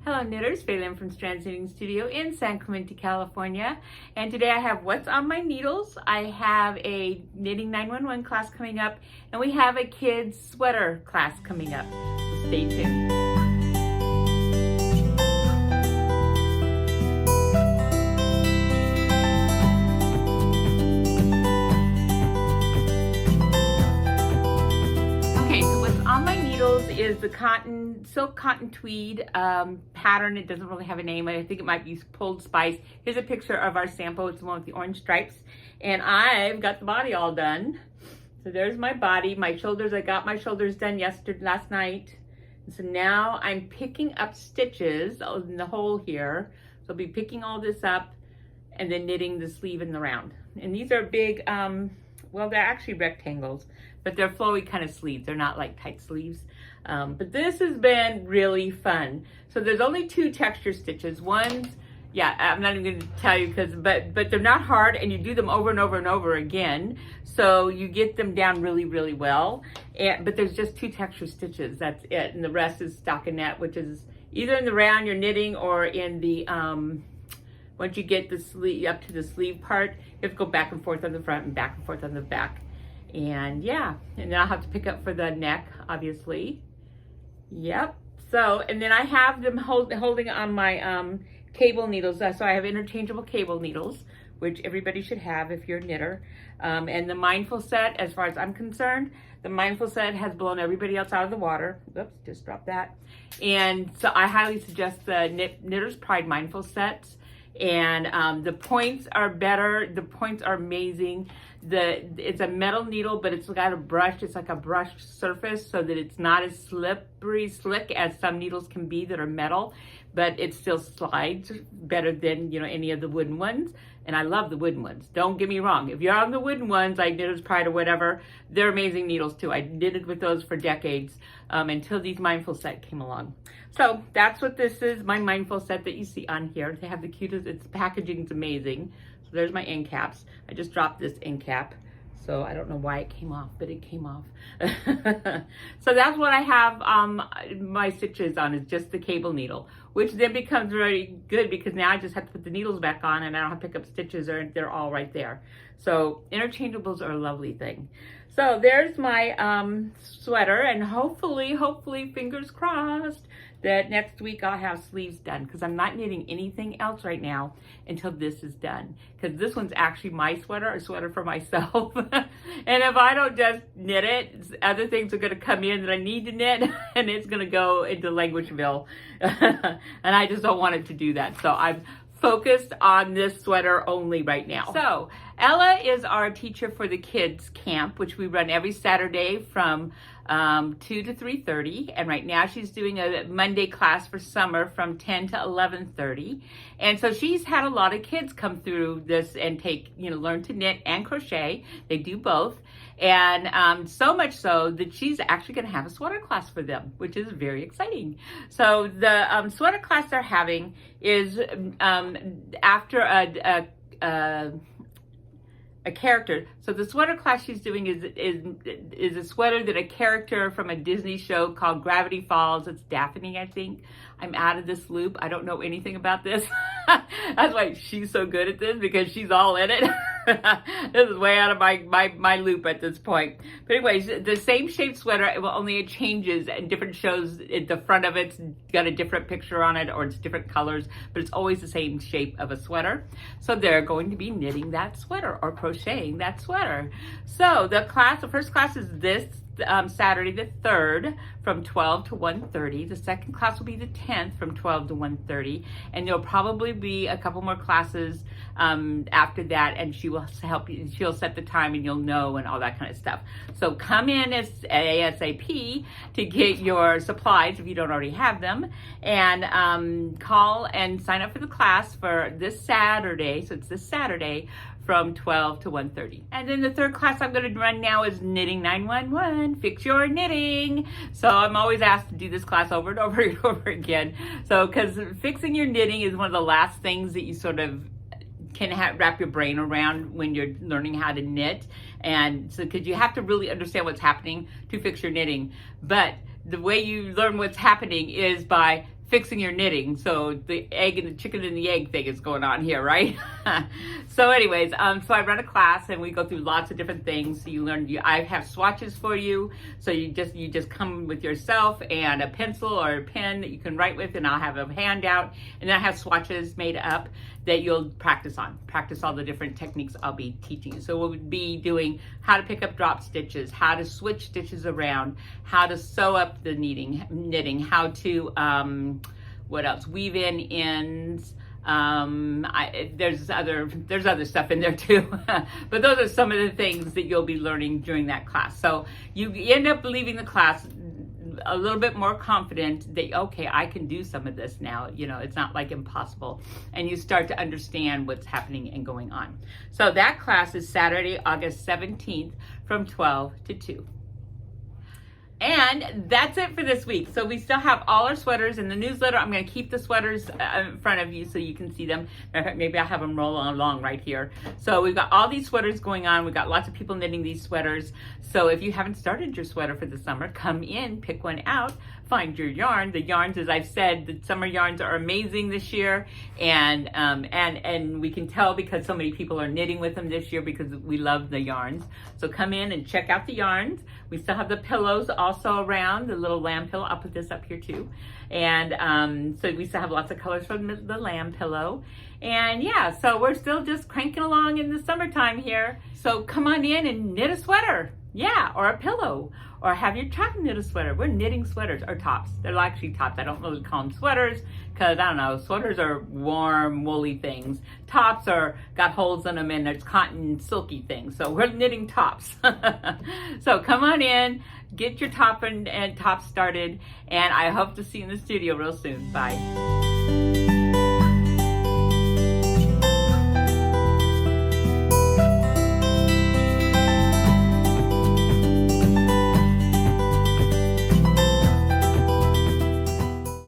Hello knitters, Phelan from Strands Knitting Studio in San Clemente, California. And today I have what's on my needles. I have a Knitting 911 class coming up, and we have a kids sweater class coming up. So stay tuned. Is the silk cotton tweed pattern. It doesn't really have a name. I think it might be Pulled Spice. Here's a picture of our sample. It's the one with the orange stripes. And I've got the body all done. So there's my body, my shoulders. I got my shoulders done last night. And so now I'm picking up stitches in the hole here. So I'll be picking all this up and then knitting the sleeve in the round. And these are big, well, they're actually rectangles, but they're flowy kind of sleeves. They're not like tight sleeves. But this has been really fun. So there's only 2 texture stitches. One's, yeah, I'm not even going to tell you but they're not hard, and you do them over and over and over again. So you get them down really, really well. But there's just 2 texture stitches. That's it. And the rest is stockinette, which is either in the round you're knitting or in the, once you get the sleeve up to the sleeve part, you have to go back and forth on the front and back and forth on the back. And yeah, and then I'll have to pick up for the neck, obviously. Yep. So, and then I have them holding on my cable needles. So I have interchangeable cable needles, which everybody should have if you're a knitter. And the Mindful set, as far as I'm concerned, the Mindful set has blown everybody else out of the water. Oops, just dropped that. And so I highly suggest the Knitter's Pride Mindful sets. And the points are better. The points are amazing. It's a metal needle, but it's got a brush. It's like a brushed surface so that it's not as slippery, slick as some needles can be that are metal, but it still slides better than, you know, any of the wooden ones. And I love the wooden ones. Don't get me wrong. If you're on the wooden ones, like Knitter's Pride or whatever, they're amazing needles too. I knitted with those for decades until these Mindful set came along. So that's what this is, my Mindful set that you see on here. They have the cutest, its packaging's amazing. So there's my end caps. I just dropped this end cap. So I don't know why it came off, but it came off. So that's what I have my stitches on, is just the cable needle, which then becomes very good because now I just have to put the needles back on and I don't have to pick up stitches, or they're all right there. So interchangeables are a lovely thing. So there's my sweater, and hopefully, fingers crossed, that next week I'll have sleeves done, because I'm not knitting anything else right now until this is done. Because this one's actually my sweater, a sweater for myself. And if I don't just knit it, other things are going to come in that I need to knit, and it's going to go into Languageville. And I just don't want it to do that. So I'm focused on this sweater only right now. So Ella is our teacher for the kids camp, which we run every Saturday from 2 to 3:30, and right now she's doing a Monday class for summer from 10 to 11:30. And so she's had a lot of kids come through this and learn to knit and crochet. They do both, and so much so that she's actually going to have a sweater class for them, which is very exciting. So the sweater class they're having is after a character. So the sweater class she's doing is a sweater that a character from a Disney show called Gravity Falls. It's Daphne, I think. I'm out of this loop. I don't know anything about this. That's why she's so good at this, because she's all in it. This is way out of my loop at this point. But anyways, the same shaped sweater, only it changes in different shows. The front of it's got a different picture on it, or it's different colors, but it's always the same shape of a sweater. So they're going to be knitting that sweater or crocheting that sweater. So the first class is this Saturday the 3rd from 12 to 1:30. The second class will be the 10th from 12 to 1:30, and there'll probably be a couple more classes after that, and she will help you. She'll set the time, and you'll know, and all that kind of stuff. So come in as ASAP to get your supplies if you don't already have them, and call and sign up for the class for this Saturday. So it's this Saturday from 12 to 1:30. And then the third class I'm going to run now is Knitting 911, Fix Your Knitting. So I'm always asked to do this class over and over and over again. So, because fixing your knitting is one of the last things that you sort of can wrap your brain around when you're learning how to knit. And so, because you have to really understand what's happening to fix your knitting. But the way you learn what's happening is by fixing your knitting. So the egg and the chicken and the egg thing is going on here, right? So anyways, so I run a class and we go through lots of different things. So you learn, I have swatches for you. So you just come with yourself and a pencil or a pen that you can write with, and I'll have a handout, and then I have swatches made up that you'll practice on. Practice all the different techniques I'll be teaching you. So we'll be doing how to pick up drop stitches, how to switch stitches around, how to sew up the knitting, how to, what else? Weave in ends. There's other stuff in there too, but those are some of the things that you'll be learning during that class. So you end up leaving the class a little bit more confident that, okay, I can do some of this now. You know, it's not like impossible. And you start to understand what's happening and going on. So that class is Saturday, August 17th from 12 to 2. And that's it for this week. So we still have all our sweaters in the newsletter. I'm going to keep the sweaters in front of you so you can see them. Maybe I'll have them roll along right here. So we've got all these sweaters going on. We've got lots of people knitting these sweaters. So if you haven't started your sweater for the summer, come in, pick one out, find your yarn. The yarns, as I've said, the summer yarns are amazing this year. And we can tell because so many people are knitting with them this year because we love the yarns. So come in and check out the yarns. We still have the pillows also around, the little lamb pillow. I'll put this up here too. And so we still have lots of colors from the lamb pillow. And yeah, so we're still just cranking along in the summertime here. So come on in and knit a sweater. Yeah, or a pillow, or have your child knit a sweater. We're knitting sweaters, or tops. They're actually tops. I don't really call them sweaters because, I don't know, sweaters are warm, woolly things. Tops are got holes in them and there's cotton, silky things. So we're knitting tops. So come on in, get your top and tops started, and I hope to see you in the studio real soon. Bye.